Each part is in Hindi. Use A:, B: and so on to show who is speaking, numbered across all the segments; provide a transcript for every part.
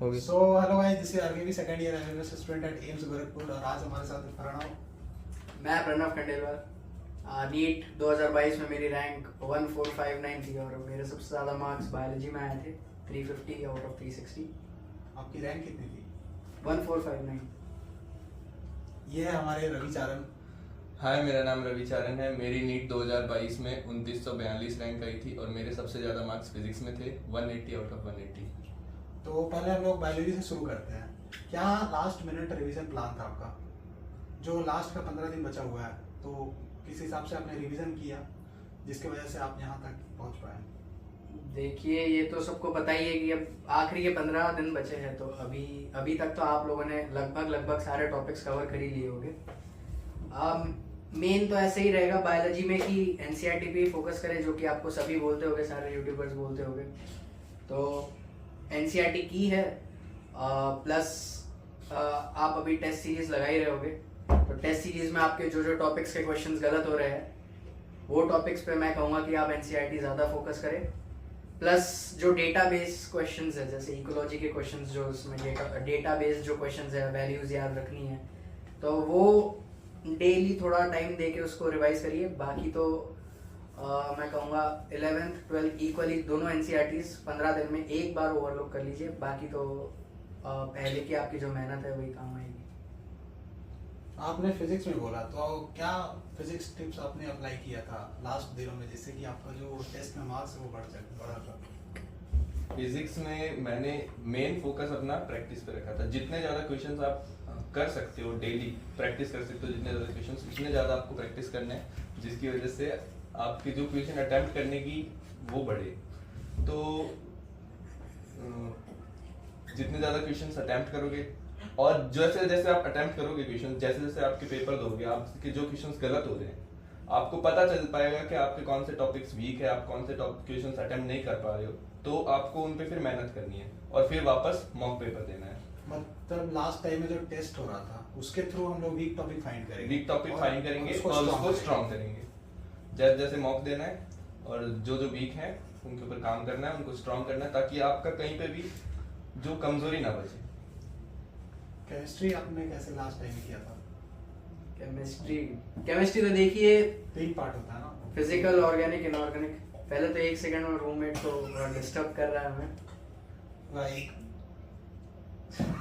A: होगी।
B: So hello guys, this is RKB second year MBBS student at AIIMS Gorakhpur और आज हमारे साथ प्रणव।
C: मैं प्रणव खंडेलवाल। नीट 2022 में मेरी रैंक 1459 थी और मेरे सबसे ज़्यादा मार्क्स बायोलॉजी में आए थे 350 आउट ऑफ 360।
B: आपकी रैंक कितनी थी?
C: 1459।
B: ये है हमारे रविचारण।
A: हाय, मेरा नाम रविचारण है। मेरी नीट 2022 में 2942 रैंक आई थी और मेरे सबसे ज़्यादा मार्क्स फिजिक्स में थे, 180 आउट ऑफ 180।
B: तो पहले हम लोग बायोलॉजी से शुरू करते हैं। क्या लास्ट मिनट रिवीजन प्लान था आपका? जो लास्ट का 15 दिन बचा हुआ है, तो किस हिसाब से आपने रिवीजन किया जिसकी वजह से आप यहाँ तक पहुँच पाए?
C: देखिए, ये तो सबको पता ही है कि अब आखिरी के 15 दिन बचे हैं, तो अभी तक तो आप लोगों ने लगभग सारे टॉपिक्स कवर कर ही लिए होंगे। मेन तो ऐसे ही रहेगा बायोलॉजी में कि एनसीईआरटी पे फोकस करें, जो कि आपको सभी बोलते होंगे, सारे यूट्यूबर्स बोलते होंगे। तो एनसीईआरटी की है, प्लस आप अभी टेस्ट सीरीज लगा ही रहे होगे। तो टेस्ट सीरीज में आपके जो टॉपिक्स के क्वेश्चंस गलत हो रहे हैं, वो टॉपिक्स पे मैं कहूँगा कि आप एनसीईआरटी ज़्यादा फोकस करें। प्लस जो डेटाबेस क्वेश्चंस है, जैसे इकोलॉजी के क्वेश्चंस, जो उसमें डेटाबेस जो क्वेश्चंस है, वैल्यूज याद रखनी है, तो वो डेली थोड़ा टाइम दे के उसको रिवाइज करिए। बाकी तो मैं कहूँगा 11th 12th इक्वली दोनों एनसीईआरटीज 15 दिन में एक बार ओवरलुक कर लीजिए। बाकी तो पहले की आपकी जो मेहनत है वही काम आएगी।
B: आपने फिजिक्स में बोला, तो क्या फिजिक्स टिप्स आपने अप्लाई किया था लास्ट दिनों में, जिससे कि आपका जो टेस्ट में मार्क्स है वो बढ़ा था?
A: फिजिक्स में मैंने मेन फोकस अपना प्रैक्टिस पे रखा था। जितने ज़्यादा क्वेश्चंस आप कर सकते हो, डेली प्रैक्टिस कर सकते हो, जितने ज़्यादा क्वेश्चंस उतने ज़्यादा आपको प्रैक्टिस करना है, जिसकी वजह से आपके जो क्वेश्चन अटेम्प्ट करने की वो बढ़े। तो जितने ज़्यादा क्वेश्चंस अटेम्प्ट करोगे और जैसे जैसे आप अटेम्प्ट करोगे क्वेश्चन, जैसे जैसे आपके पेपर दोगे, आपके जो क्वेश्चंस गलत हो रहे हैं, आपको पता चल पाएगा कि आपके कौन से टॉपिक्स वीक है, आप कौन से क्वेश्चंस अटेम्प्ट नहीं कर पा रहे हो। तो आपको उन पे फिर मेहनत करनी है और फिर वापस मॉक पेपर देना है।
B: मतलब लास्ट टाइम में जो टेस्ट हो रहा था उसके थ्रू हम लोग वीक टॉपिक फाइंड करेंगे और उसको
A: स्ट्रॉन्ग करेंगे। जैसे जैसे मॉक देना है और जो वीक है उनके ऊपर काम करना है, उनको स्ट्रॉन्ग करना है, ताकि आपका कहीं पे भी जो कमजोरी ना बचे।
B: केमिस्ट्री आपने कैसे लास्ट टाइम किया था?
C: केमिस्ट्री तो देखिए
B: 3 पार्ट होता है ना,
C: फिजिकल, ऑर्गेनिक, इनऑर्गेनिक। पहले तो एक सेकंड में रूममेट को डिस्टर्ब कर रहा है हमें।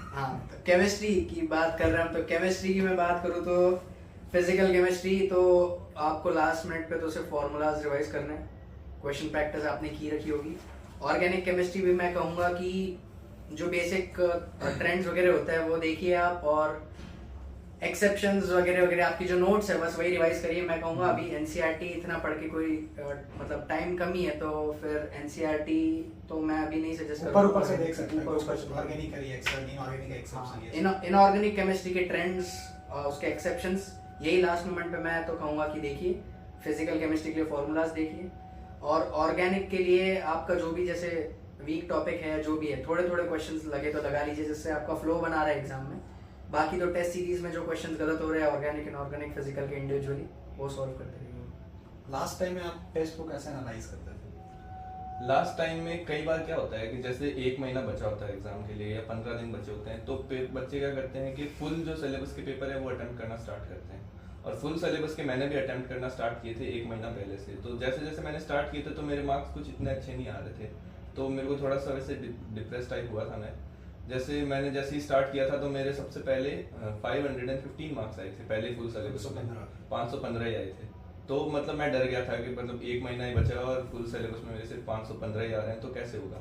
C: हाँ, तो केमिस्ट्री की बात कर रहे हैं। तो केमिस्ट्री की मैं बात करूँ तो फिजिकल केमिस्ट्री तो आपको लास्ट मिनट पे तो सिर्फ फॉर्मूलाज रिवाइज करने हैं, क्वेश्चन प्रैक्टिस आपने की रखी होगी। ऑर्गेनिक केमिस्ट्री भी मैं कहूँगा कि जो बेसिक ट्रेंड्स वगैरह होता है वो देखिए आप, और एक्सेप्शंस वगैरह वगैरह आपकी जो नोट्स है बस वही रिवाइज करिए। मैं कहूँगा अभी एनसीईआरटी इतना पढ़ के कोई मतलब टाइम कमी है, तो फिर एनसीईआरटी तो मैं अभी नहीं सजेस्ट करूँगा।
B: ऊपर से देख सकते हैं organic reaction, inorganic exception,
C: inorganic chemistry के ट्रेंड्स, उसके एक्सेप्शंस, यही लास्ट मोमेंट पे मैं तो कहूँगा कि देखिए। फिजिकल केमिस्ट्री के लिए फॉर्मूलाज देखिए, और ऑर्गेनिक के लिए आपका जो भी जैसे वीक टॉपिक है, जो भी है, थोड़े थोड़े क्वेश्चंस लगे तो लगा लीजिए, जिससे आपका फ्लो बना रहा है एग्जाम में। बाकी तो टेस्ट सीरीज में जो क्वेश्चंस गलत हो रहे हैं ऑर्गेनिक, इनऑर्गेनिक, फिजिकल के इंडिविजुअली, वो सॉल्व करते रहिए।
B: लास्ट टाइम में आप टेस्ट को कैसे एनालाइज करते थे?
A: लास्ट टाइम में कई बार क्या होता है कि जैसे 1 महीना बचा होता है एग्जाम के लिए या 15 दिन बचे होते हैं, तो बच्चे क्या करते हैं कि फुल जो सिलेबस के पेपर है वो अटेम्प्ट करना स्टार्ट करते हैं। और फुल सिलेबस के मैंने भी अटेम्प्ट करना स्टार्ट किए थे 1 महीना पहले से। तो जैसे जैसे मैंने स्टार्ट किए थे तो मेरे मार्क्स कुछ इतने अच्छे नहीं आ रहे थे, तो मेरे को थोड़ा सा वैसे डिप्रेस टाइप हुआ था मैं। जैसे ही स्टार्ट किया था तो मेरे सबसे पहले 515 मार्क्स आए थे पहले फुल सिलेबस में, 515 ही आए थे। तो मतलब मैं डर गया था कि मतलब 1 महीना ही बचा और फुल सिलेबस में मेरे सिर्फ 515 ही आ रहे हैं, तो कैसे होगा।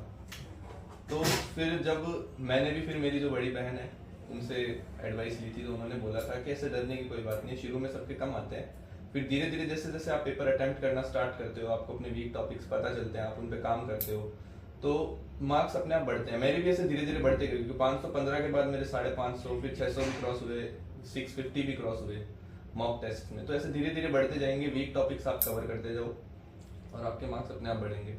A: तो फिर जब मैंने भी फिर मेरी जो बड़ी बहन है उनसे एडवाइस ली थी, तो उन्होंने बोला था कि ऐसे डरने की कोई बात नहीं है, शुरू में सबके कम आते हैं, फिर धीरे धीरे जैसे जैसे आप पेपर अटेम्प्ट करना स्टार्ट करते हो, आपको अपने वीक टॉपिक्स पता चलते हैं, आप उन पर काम करते हो, तो मार्क्स अपने आप बढ़ते हैं। मेरे भी ऐसे धीरे धीरे बढ़ते गए, क्योंकि 515 के बाद मेरे 550, फिर 600 भी क्रॉस हुए, 650 भी क्रॉस हुए मॉक टेस्ट में। तो ऐसे धीरे धीरे बढ़ते जाएंगे, वीक टॉपिक्स आप कवर करते जाओ और आपके मार्क्स अपने आप बढ़ेंगे।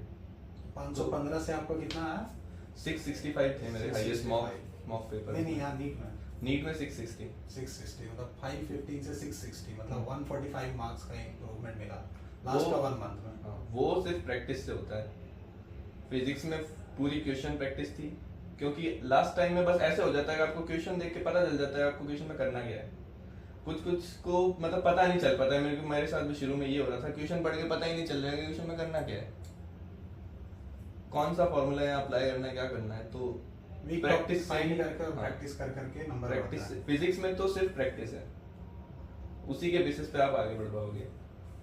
B: 515 से आपको कितना आया?
A: 665 थे मेरे हाईएस्ट मॉक पेपर।
B: नहीं, यहाँ
A: नीट में 660
B: मतलब 515 से 660, मतलब 145 मार्क्स का इम्प्रूवमेंट मिला लास्ट का 1 मंथ में।
A: वो सिर्फ प्रैक्टिस से होता है। फिजिक्स में पूरी क्वेश्चन प्रैक्टिस थी, क्योंकि लास्ट टाइम में बस ऐसे हो जाता है कि आपको क्वेश्चन देख के पता चल जाता है आपको क्वेश्चन में करना क्या है। कुछ कुछ को मतलब पता नहीं चल पाता है, मेरे साथ भी शुरू में ये हो रहा था, क्वेश्चन पढ़ के पता ही नहीं चल रहा है कि क्वेश्चन में करना क्या है, कौन सा फॉर्मूला है अप्लाई करना है, क्या करना है। तो
B: प्रैक्टिस प्रैक्टिस कर करके नंबर
A: प्रैक्टिस, फिजिक्स में तो सिर्फ प्रैक्टिस है, उसी के बेसिस पे आप आगे बढ़ पाओगे।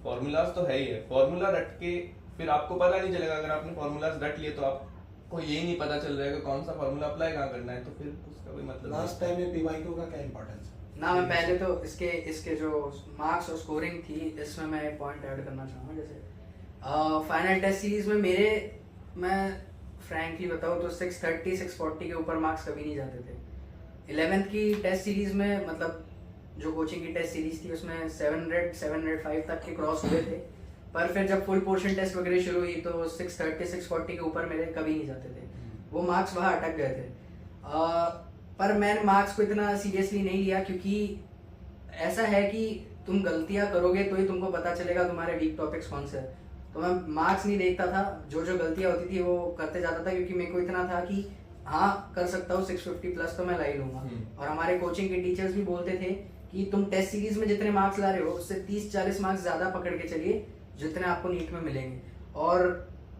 A: फॉर्मूलाज तो है ही है, फॉर्मूला रट के फिर आपको पता नहीं चलेगा, अगर आपने फॉर्मूलाज रट लिए तो आपको यही नहीं पता चल रहा है कि कौन सा फॉर्मूला अप्लाई कहाँ करना है, तो फिर उसका कोई मतलब
B: लास्ट टाइम में पीवाईक्यू का क्या इंपॉर्टेंस है
C: ना। मैं पहले तो इसके जो मार्क्स और स्कोरिंग थी इसमें मैं एक पॉइंट ऐड करना चाहूँगा। जैसे फाइनल टेस्ट सीरीज में मैं फ्रैंकली बताऊँ तो 630 640 के ऊपर मार्क्स कभी नहीं जाते थे। 11th की टेस्ट सीरीज में मतलब जो कोचिंग की टेस्ट सीरीज थी उसमें 700 705 तक के क्रॉस हुए थे, पर फिर जब फुल पोर्शन टेस्ट वगैरह शुरू हुई तो 630 640 के ऊपर मेरे कभी नहीं जाते थे, वो मार्क्स वहाँ अटक गए थे। पर मैंने मार्क्स को इतना सीरियसली नहीं लिया, क्योंकि ऐसा है कि तुम गलतियां करोगे तो ही तुमको पता चलेगा तुम्हारे वीक टॉपिक्स कौन से हैं। तो मैं मार्क्स नहीं देखता था, जो गलतियां होती थी वो करते जाता था, क्योंकि मेरे को इतना था कि हाँ कर सकता हूँ 650 प्लस तो मैं ला ही लूंगा। और हमारे कोचिंग के टीचर्स भी बोलते थे कि तुम टेस्ट सीरीज में जितने मार्क्स ला रहे हो उससे 30-40 मार्क्स ज्यादा पकड़ के चलिए जितने आपको नीट में मिलेंगे। और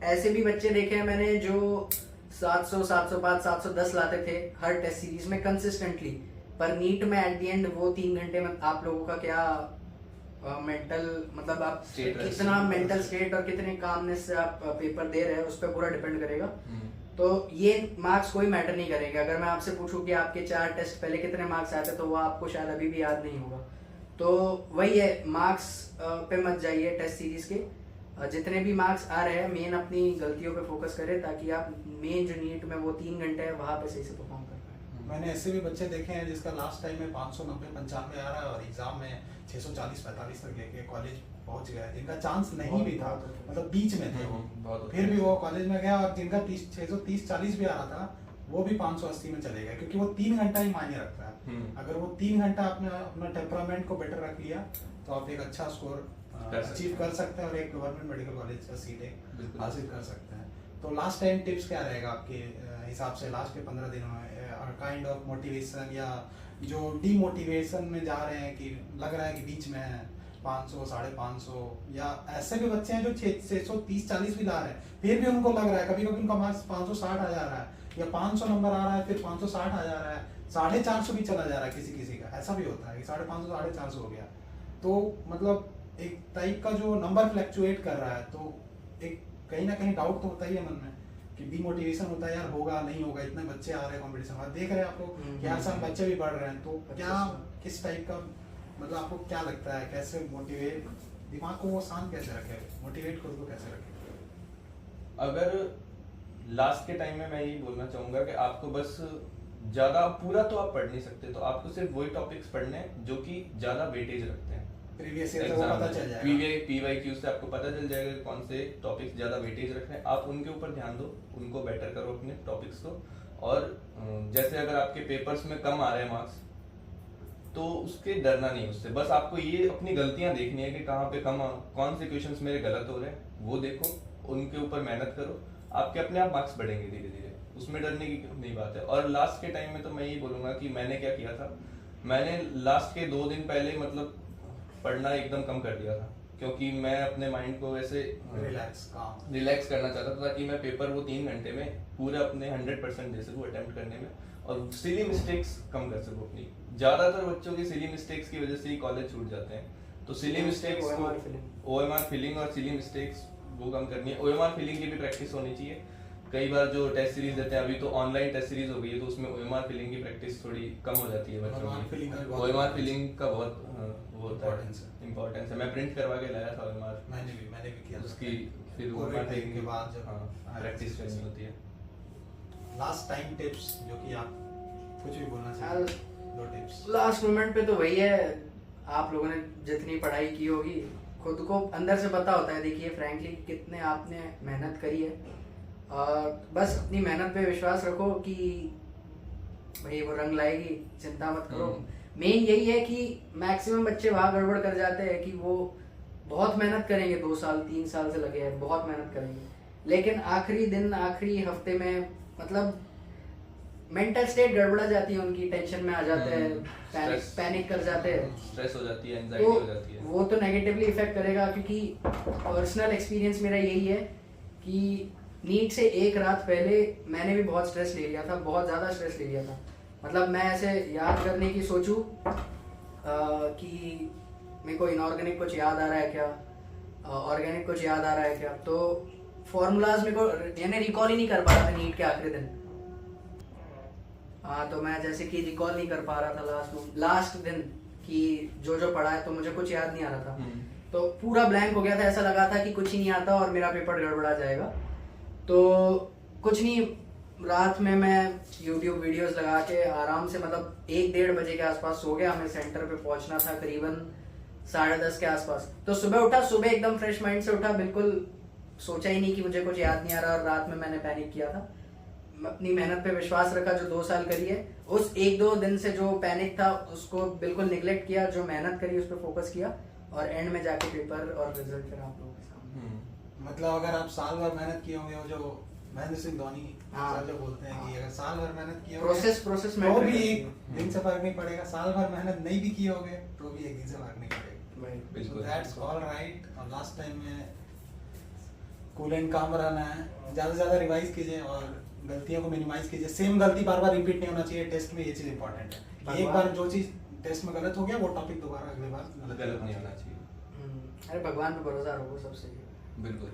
C: ऐसे भी बच्चे देखे हैं मैंने जो 700 705 710 लाते थे हर टेस्ट सीरीज में कंसिस्टेंटली, पर नीट में एट द एंड वो 3 घंटे में आप लोगों का क्या मेंटल मतलब आप कितना मेंटल स्टेट और कितने कामनेस से आप पेपर दे रहे हैं उस पर पूरा डिपेंड करेगा। तो ये मार्क्स कोई मैटर नहीं करेगा। अगर मैं आपसे पूछूं कि आपके 4 टेस्ट पहले कितने मार्क्स आए थे तो वो आपको शायद अभी भी याद नहीं होगा। तो वही है, मार्क्स पे मत जाइए टेस्ट सीरीज के, जितने भी मार्क्स आ रहे हैं मेन अपनी गलतियों पे फोकस करें ताकि आप मेन जो नीट में वो 3 घंटे है वहाँ पे सही से परफॉर्म कर पाए।
B: मैंने ऐसे भी बच्चे देखे हैं जिसका लास्ट टाइम में 590 95 आ रहा है और एग्जाम में 640 45 तक लेके कॉलेज पहुंच गया, जिनका चांस नहीं भी था, मतलब बीच में थे वो, फिर भी वो कॉलेज में गया। और जिनका 630 40 भी आ रहा था वो भी 580 में चले गए, क्योंकि वो 3 घंटा ही मायने रखता है। अगर वो 3 घंटा आपने अपना टेम्परामेंट को बेटर रख लिया तो आप एक अच्छा स्कोर अचीव कर सकते हैं और एक गवर्नमेंट मेडिकल कॉलेज का सीट हासिल कर सकते हैं। तो लास्ट टाइम टिप्स क्या रहेगा आपके हिसाब से लास्ट के 15 दिनों में, काइंड ऑफ मोटिवेशन या जो डीमोटिवेशन में जा रहे हैं कि लग रहा है कि बीच में है 500 550, या ऐसे भी बच्चे हैं जो 630 40 भी ला रहे हैं फिर भी उनको लग रहा है, कभी कभी उनका मार्क्स 560 आ जा रहा है या 500 नंबर आ रहा है फिर 560 आ जा रहा है, 450 भी चला जा रहा है, किसी का ऐसा भी होता है कि 550 450 हो गया। तो मतलब एक टाइप का जो नंबर फ्लक्चुएट कर रहा है, तो एक कहीं ना कहीं डाउट तो होता ही है मन में कि डीमोटिवेशन होता है, यार होगा नहीं होगा, इतने बच्चे आ रहे हैं कॉम्पिटिशन में, देख रहे हैं आप लोग कि हर साल बच्चे भी बढ़ रहे हैं। तो क्या किस टाइप का मतलब आपको क्या लगता है, कैसे मोटिवेट दिमाग को वो शांत कैसे रखे, मोटिवेट खुद को कैसे रखे?
A: अगर लास्ट के टाइम में मैं यही बोलना चाहूंगा कि आपको बस ज्यादा पूरा तो आप पढ़ नहीं सकते, तो आपको सिर्फ वही टॉपिक्स पढ़ने हैं जो कि ज्यादा वेटेज रखते हैं।
B: प्रीवियस ईयर से वो पता चल जाएगा,
A: पीवाईक्यू से आपको पता चल जाएगा कि कौन से टॉपिक्स ज्यादा वेटेज रख रहे हैं, आप उनके ऊपर ध्यान दो, उनको बेटर करो अपने टॉपिक्स को। और जैसे अगर आपके पेपर्स में कम आ रहे हैं मार्क्स तो उसके डरना नहीं उससे, बस आपको ये अपनी गलतियां देखनी है कि कहाँ पे कौन से क्वेश्चंस मेरे गलत हो रहे हैं, वो देखो, उनके ऊपर मेहनत करो, आपके अपने आप मार्क्स बढ़ेंगे धीरे धीरे, उसमें डरने की नहीं बात है। और लास्ट के टाइम में तो मैं यही बोलूंगा कि मैंने क्या किया था, मैंने लास्ट के 2 दिन पहले मतलब पढ़ना एकदम कम कर दिया था, क्योंकि मैं अपने माइंड को ऐसे रिलैक्स करना चाहता था ताकि मैं पेपर वो 3 घंटे में पूरा अपने 100% दे सकूँ अटेम्प्ट करने में, और सिली मिस्टेक्स कम कर सकूँ अपनी। ज्यादातर बच्चों के सिली मिस्टेक्स की वजह से ही कॉलेज छूट जाते हैं, तो सिली मिस्टेक्स OMR फिलिंग और सिली मिस्टेक्स वो कम करनी है। OMR फिलिंग की भी प्रैक्टिस होनी चाहिए। कई बार जो टेस्ट सीरीज देते हैं, अभी तो ऑनलाइन टेस्ट सीरीज हो गई है, तो उसमें OMR फिलिंग की प्रैक्टिस थोड़ी कम हो जाती है बच्चों की। OMR फिलिंग का बहुत वो इम्पोर्टेंस है। मैं प्रिंट करवा के लाया था OMR,
B: मैंने भी किया
A: उसकी फिर OMR फिलिंग के बाद जब प्रैक्टिस करनी होती है।
B: लास्ट टाइम टिप्स जो कि आप कुछ भी बोलना चाहिए, 2 टिप्स
C: लास्ट मोमेंट पे। तो वही है, आप लोगों ने जितनी पढ़ाई की होगी खुद को अंदर से पता होता है। देखिए फ्रैंकली कितने आपने मेहनत करी है, बस अपनी मेहनत पे विश्वास रखो कि भाई वो रंग लाएगी, चिंता मत करो। मेन यही है कि मैक्सिमम बच्चे वहाँ गड़बड़ कर जाते हैं कि वो बहुत मेहनत करेंगे, 2 साल 3 साल से लगे हैं, बहुत मेहनत करेंगे, लेकिन आखिरी दिन आखिरी हफ्ते में मतलब मेंटल स्टेट गड़बड़ा जाती है उनकी, टेंशन में आ जाते हैं,
A: Stress.
C: पैनिक कर जाते हैं।
A: स्ट्रेस हो जाती है,
C: तो
A: एंजाइटी हो जाती है।
C: वो तो नेगेटिवली इफेक्ट करेगा, क्योंकि पर्सनल एक्सपीरियंस मेरा यही है कि नीट से एक रात पहले मैंने भी बहुत स्ट्रेस ले लिया था, बहुत ज़्यादा स्ट्रेस ले लिया था। मतलब मैं ऐसे याद करने की सोचूं कि मेरे को इनऑर्गेनिक कुछ याद आ रहा है क्या, ऑर्गेनिक कुछ याद आ रहा है क्या, तो फॉर्मूलाज मेरे को यानी रिकॉल ही नहीं कर पा रहा था नीट के आखिरी दिन। हाँ, तो मैं जैसे कि रिकॉल नहीं कर पा रहा था लास्ट दिन कि जो पढ़ा है, तो मुझे कुछ याद नहीं आ रहा था। तो पूरा ब्लैंक हो गया था, ऐसा लगा था कि कुछ ही नहीं आता और मेरा पेपर गड़बड़ा जाएगा। तो कुछ नहीं, रात में मैं यूट्यूब वीडियोस लगा के आराम से, मतलब 1-1:30 बजे के आसपास सो गया। हमें सेंटर पे पहुंचना था करीबन 10:30 के आसपास। तो सुबह उठा, सुबह एकदम फ्रेश माइंड से उठा, बिल्कुल सोचा ही नहीं कि मुझे कुछ याद नहीं आ रहा, और रात में मैंने पैनिक किया था। अपनी मेहनत पे विश्वास रखा जो 2 साल करी है, उस 1-2 दिन से जो पैनिक था उसको बिल्कुल निगलेक्ट किया, जो मेहनत करी उस पर फोकस किया, और एंड में जाके पेपर और रिजल्ट फिर आप लोगों के सामने।
B: मतलब अगर आप साल भर मेहनत किए होंगे, वो जो महेंद्र सिंह धोनी
C: हाँ।
B: सर जो बोलते हैं कि अगर साल भर मेहनत किए
C: प्रोसेस में
B: तो भी एक दिन से फर्क नहीं पड़ेगा, साल भर मेहनत नहीं भी किए होगे तो भी एक दिन से फर्क नहीं पड़ेगा।
A: बिल्कुल।
B: That's all right. और लास्ट टाइम में कूल एंड काम रहना है, ज़्यादा से ज़्यादा रिवाइज कीजिए और गलतियों को मिनिमाइज कीजिए। सेम गलती बार बार रिपीट नहीं होना चाहिए। टेस्ट में ये चीज़ इंपॉर्टेंट है, एक बार जो चीज़ टेस्ट में गलत हो गया वो टॉपिक दोबारा अगले बार
A: गलत नहीं होना चाहिए।
C: अरे भगवान पे भरोसा रखो, सबसे
A: बिल्कुल।